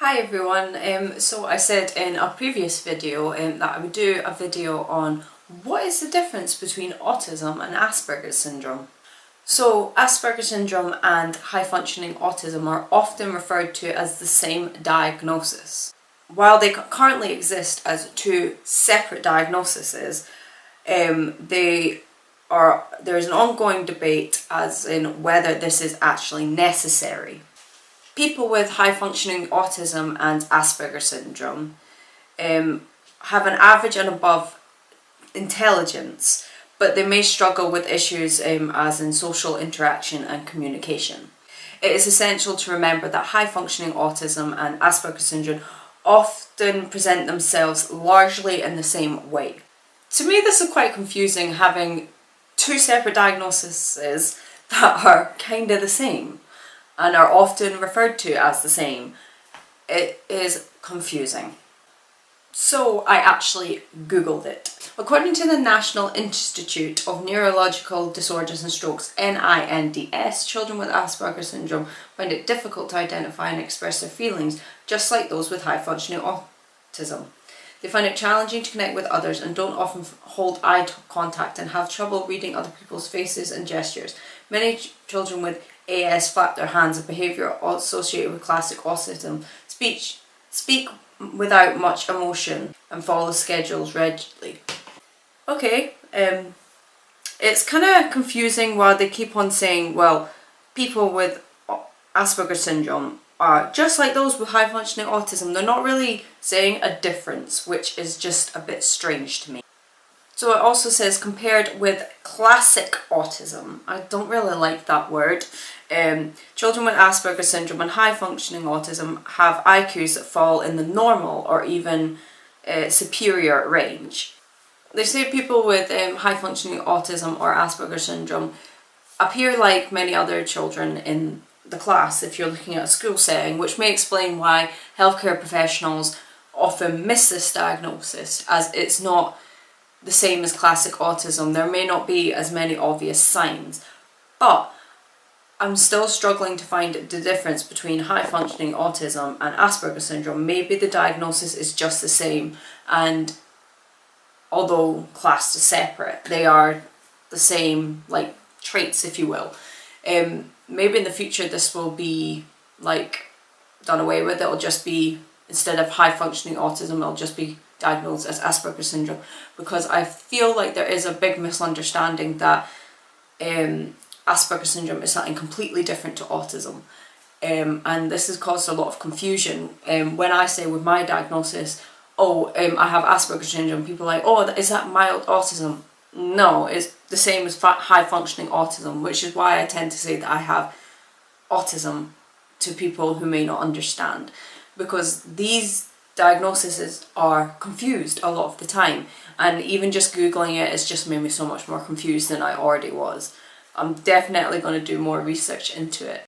Hi everyone, so I said in a previous video that I would do a video on what is the difference between autism and Asperger's syndrome. So Asperger's syndrome and high functioning autism are often referred to as the same diagnosis. While they currently exist as two separate diagnoses, there is an ongoing debate as in whether this is actually necessary. People with high-functioning autism and Asperger's syndrome have an average and above intelligence, but they may struggle with issues as in social interaction and communication. It is essential to remember that high-functioning autism and Asperger's syndrome often present themselves largely in the same way. To me, this is quite confusing, having two separate diagnoses that are kind of the same and are often referred to as the same. It is confusing. So I actually Googled it. According to the National Institute of Neurological Disorders and Strokes, NINDS, children with Asperger's syndrome find it difficult to identify and express their feelings, just like those with high-functioning autism. They find it challenging to connect with others and don't often hold eye contact and have trouble reading other people's faces and gestures. Many children with AS flap their hands, a behaviour associated with classic autism, speak without much emotion and follow schedules regularly. Okay, it's kind of confusing while they keep on saying, well, people with Asperger's syndrome are just like those with high functioning autism. They're not really saying a difference, which is just a bit strange to me. So it also says compared with classic autism. I don't really like that word. Children with Asperger's syndrome and high functioning autism have IQs that fall in the normal or even superior range. They say people with high functioning autism or Asperger's syndrome appear like many other children in the class if you're looking at a school setting, which may explain why healthcare professionals often miss this diagnosis, as it's not the same as classic autism. There may not be as many obvious signs, but I'm still struggling to find the difference between high functioning autism and Asperger's syndrome. Maybe the diagnosis is just the same, and although classed as separate, they are the same, like, traits, if you will. Maybe in the future this will be like done away with. It'll just be, instead of high functioning autism, it'll just be diagnosed as Asperger's syndrome, because I feel like there is a big misunderstanding that Asperger's syndrome is something completely different to autism, and this has caused a lot of confusion. When I say with my diagnosis, I have Asperger's syndrome, people are like, oh, is that mild autism? No, it's the same as high functioning autism, which is why I tend to say that I have autism to people who may not understand, because these diagnoses are confused a lot of the time, and even just Googling it has just made me so much more confused than I already was. I'm definitely going to do more research into it.